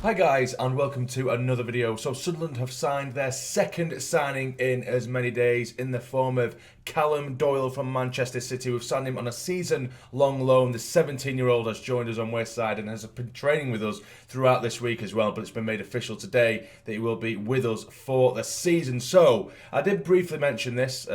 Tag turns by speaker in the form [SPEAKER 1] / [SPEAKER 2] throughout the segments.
[SPEAKER 1] Hi guys and welcome to another video. So Sunderland have signed their second signing in as many days in the form of Callum Doyle from Manchester City. We've signed him on a season-long loan. The 17-year-old has joined us on Westside and has been training with us throughout this week as well, but it's been made official today that he will be with us for the season. So I did briefly mention this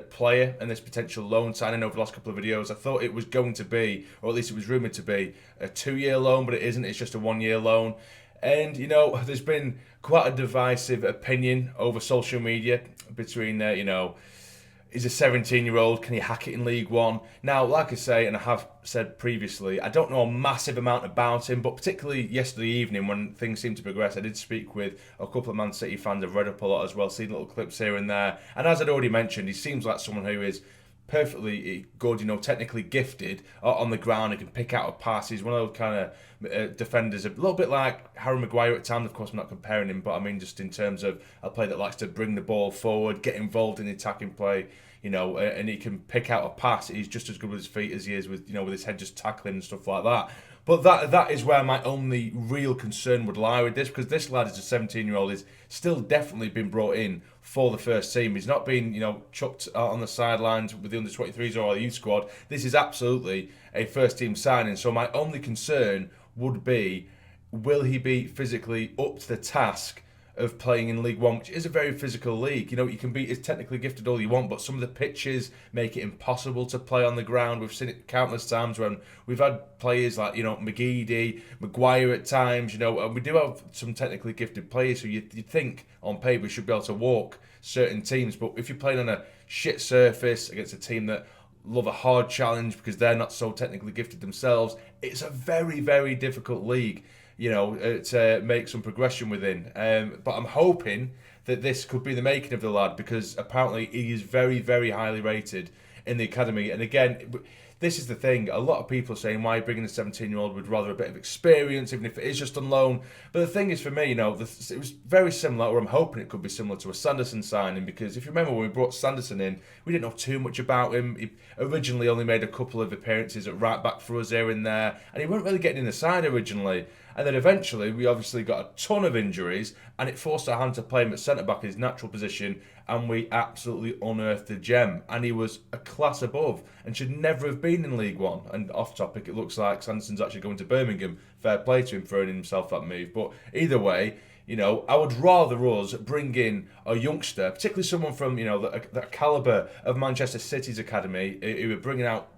[SPEAKER 1] player and this potential loan signing over the last couple of videos. I thought it was going to be, or at least it was rumoured to be, a 2-year loan, but it isn't. It's just a 1-year loan. And, you know, there's been quite a divisive opinion over social media between, is a 17-year-old, can he hack it in League One? Now, like I say, and I have said previously, I don't know a massive amount about him, but particularly yesterday evening when things seemed to progress, I did speak with a couple of Man City fans. I've read up a lot as well, seen little clips here and there. And as I'd already mentioned, he seems like someone who is perfectly good, technically gifted on the ground. He can pick out a pass. He's one of those kind of defenders, a little bit like Harry Maguire at times. Of course, I'm not comparing him, but I mean just in terms of a player that likes to bring the ball forward, get involved in the attacking play, and he can pick out a pass. He's just as good with his feet as he is with his head just tackling and stuff like that. But that is where my only real concern would lie with this, because this lad is a 17-year-old, is still definitely been brought in for the first team. He's not been, chucked on the sidelines with the under-23s or the youth squad. This is absolutely a first-team signing. So my only concern would be, will he be physically up to the task of playing in League One, which is a very physical league. You can be as technically gifted all you want, but some of the pitches make it impossible to play on the ground. We've seen it countless times when we've had players like, McGeady, Maguire at times, and we do have some technically gifted players who you think on paper should be able to walk certain teams. But if you're playing on a shit surface against a team that love a hard challenge because they're not so technically gifted themselves, it's a very, very difficult league to make some progression within. But I'm hoping that this could be the making of the lad, because apparently he is very, very highly rated in the academy. And again, this is the thing. A lot of people are saying, why bringing a 17-year-old with rather a bit of experience, even if it is just on loan. But the thing is, for me, it was very similar, or I'm hoping it could be similar to a Sanderson signing, because if you remember when we brought Sanderson in, we didn't know too much about him. He originally only made a couple of appearances at right back for us here and there, and he weren't really getting in the side originally. And then eventually, we obviously got a ton of injuries, and it forced our hand to play him at centre-back in his natural position, and we absolutely unearthed a gem. And he was a class above, and should never have been in League One. And off topic, it looks like Sanderson's actually going to Birmingham. Fair play to him for earning himself that move. But either way, I would rather us bring in a youngster, particularly someone from, the calibre of Manchester City's academy, who are bringing out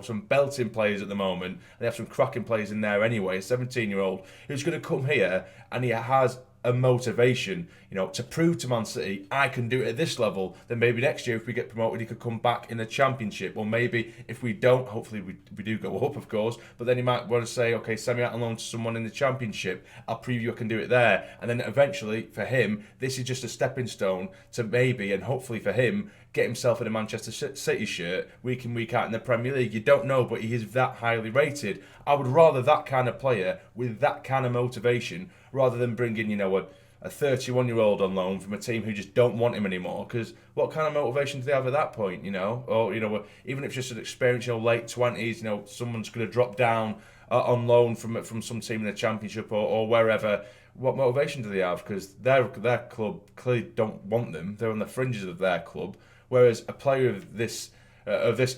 [SPEAKER 1] some belting players at the moment. They have some cracking players in there anyway. A 17-year-old who's going to come here and he has a motivation, to prove to Man City, I can do it at this level. Then maybe next year, if we get promoted, he could come back in the Championship. Or maybe if we don't, hopefully we do go up, of course. But then he might want to say, okay, send me out on loan to someone in the Championship. I'll prove you I can do it there. And then eventually, for him, this is just a stepping stone to maybe, and hopefully for him, get himself in a Manchester City shirt week in, week out in the Premier League. You don't know, but he is that highly rated. I would rather that kind of player with that kind of motivation rather than bringing, a 31-year-old on loan from a team who just don't want him anymore. Because what kind of motivation do they have at that point, Or, even if it's just an experience, late 20s, someone's going to drop down on loan from some team in the Championship or wherever. What motivation do they have? Because their club clearly don't want them. They're on the fringes of their club. Whereas a player of this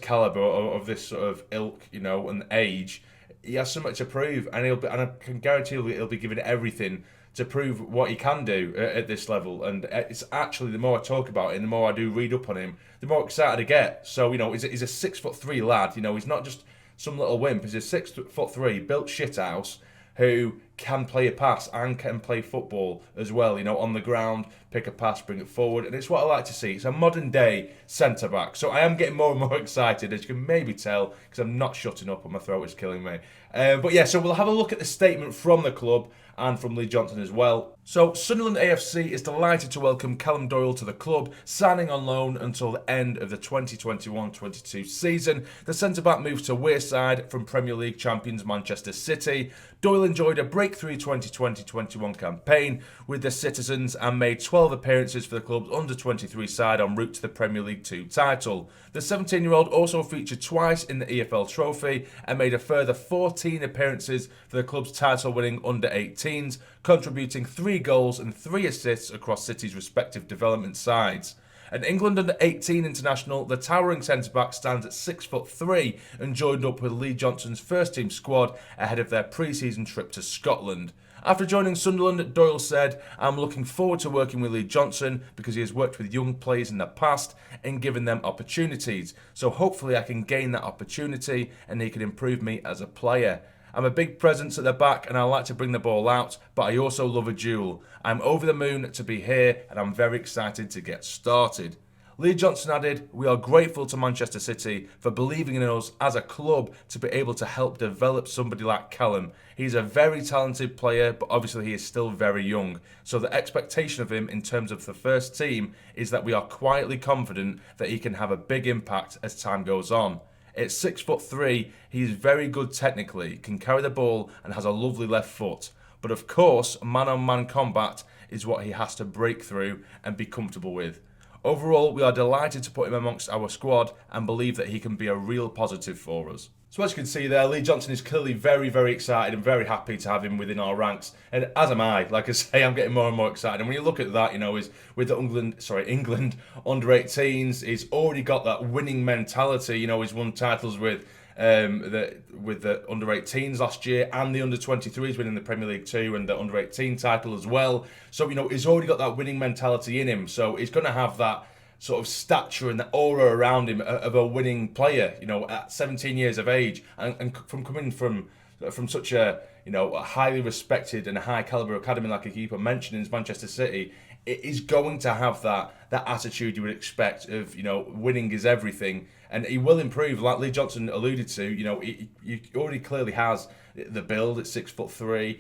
[SPEAKER 1] calibre, or of this sort of ilk, and age, he has so much to prove, and I can guarantee he'll be given everything to prove what he can do at this level. And it's actually, the more I talk about it, and the more I do read up on him, the more excited I get. So he's a 6'3" lad. He's not just some little wimp. He's a 6'3" built shithouse who can play a pass and can play football as well, on the ground, pick a pass, bring it forward. And it's what I like to see. It's a modern day centre-back. So I am getting more and more excited, as you can maybe tell, because I'm not shutting up and my throat is killing me. But yeah, so we'll have a look at the statement from the club and from Lee Johnson as well. So Sunderland AFC is delighted to welcome Callum Doyle to the club, signing on loan until the end of the 2021-22 season. The centre-back moves to Wearside from Premier League champions Manchester City. Doyle enjoyed a breakthrough 2020-21 campaign with the Citizens and made 12 appearances for the club's under-23 side en route to the Premier League 2 title. The 17-year-old also featured twice in the EFL Trophy and made a further 14 appearances for the club's title-winning under-18s, contributing 3 goals and 3 assists across City's respective development sides. An England under-18 international, the towering centre-back stands at 6'3" and joined up with Lee Johnson's first-team squad ahead of their pre-season trip to Scotland. After joining Sunderland, Doyle said, "I'm looking forward to working with Lee Johnson because he has worked with young players in the past and given them opportunities. So hopefully I can gain that opportunity and he can improve me as a player. I'm a big presence at the back and I like to bring the ball out, but I also love a duel. I'm over the moon to be here and I'm very excited to get started." Lee Johnson added, "We are grateful to Manchester City for believing in us as a club to be able to help develop somebody like Callum. He's a very talented player, but obviously he is still very young. So the expectation of him in terms of the first team is that we are quietly confident that he can have a big impact as time goes on. At 6'3", he is very good technically, can carry the ball and has a lovely left foot. But of course, man-on-man combat is what he has to break through and be comfortable with. Overall, we are delighted to put him amongst our squad and believe that he can be a real positive for us." So as you can see there, Lee Johnson is clearly very, very excited and very happy to have him within our ranks. And as am I. Like I say, I'm getting more and more excited. And when you look at that, is with the England under-18s, he's already got that winning mentality. He's won titles with the under-18s last year and the under-23s winning the Premier League 2 and the under-18 title as well. So, he's already got that winning mentality in him. So he's going to have that sort of stature and the aura around him of a winning player, at 17 years of age and from coming from such a highly respected and high caliber academy like I keep on mentioning is Manchester City. It is going to have that attitude you would expect of winning is everything, and he will improve like Lee Johnson alluded to. He already clearly has the build at 6'3".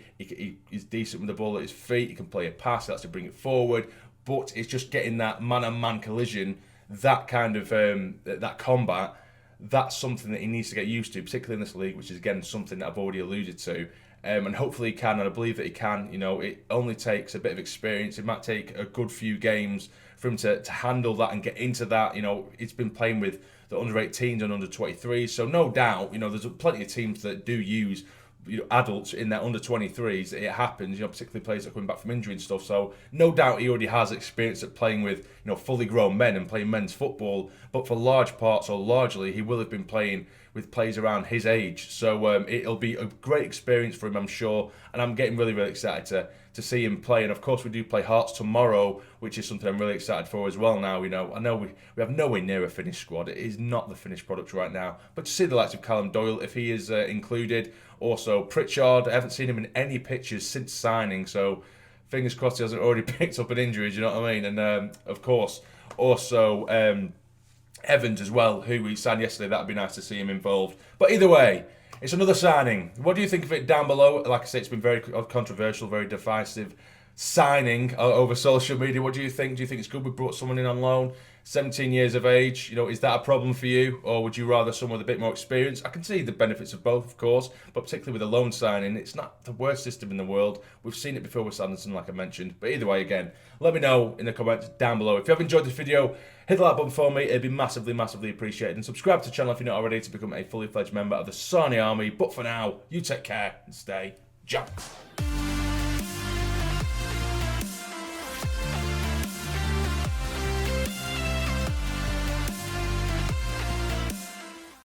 [SPEAKER 1] He's decent with the ball at his feet. He can play a pass. He likes to bring it forward. But it's just getting that man-on-man collision, that kind of that combat. That's something that he needs to get used to, particularly in this league, which is again something that I've already alluded to. And hopefully he can, and I believe that he can. It only takes a bit of experience. It might take a good few games for him to handle that and get into that. He's been playing with the under-18s and under-23s, so no doubt, there's plenty of teams that do use adults in their under-23s. It happens, particularly players that are coming back from injury and stuff. So no doubt he already has experience at playing with fully grown men and playing men's football. But for large parts or largely, he will have been playing with players around his age. So it'll be a great experience for him, I'm sure. And I'm getting really, really excited to see him play. And of course, we do play Hearts tomorrow, which is something I'm really excited for as well now. I know we have nowhere near a finished squad. It is not the finished product right now. But to see the likes of Callum Doyle, if he is included, also Pritchard, I haven't seen him in any pictures since signing. So fingers crossed he hasn't already picked up an injury, do you know what I mean? And of course, also Evans as well, who we signed yesterday. That would be nice to see him involved. But either way, it's another signing. What do you think of it down below? Like I say, it's been very controversial, very divisive signing over social media. What do you think? Do you think it's good we brought someone in on loan, 17 years of age? Is that a problem for you? Or would you rather someone with a bit more experience? I can see the benefits of both, of course, but particularly with a loan signing, it's not the worst system in the world. We've seen it before with Sanderson, like I mentioned. But either way, again, let me know in the comments down below. If you have enjoyed this video, hit the like button for me. It'd be massively, massively appreciated. And subscribe to the channel if you're not already to become a fully fledged member of the Sarny Army. But for now, you take care and stay jump.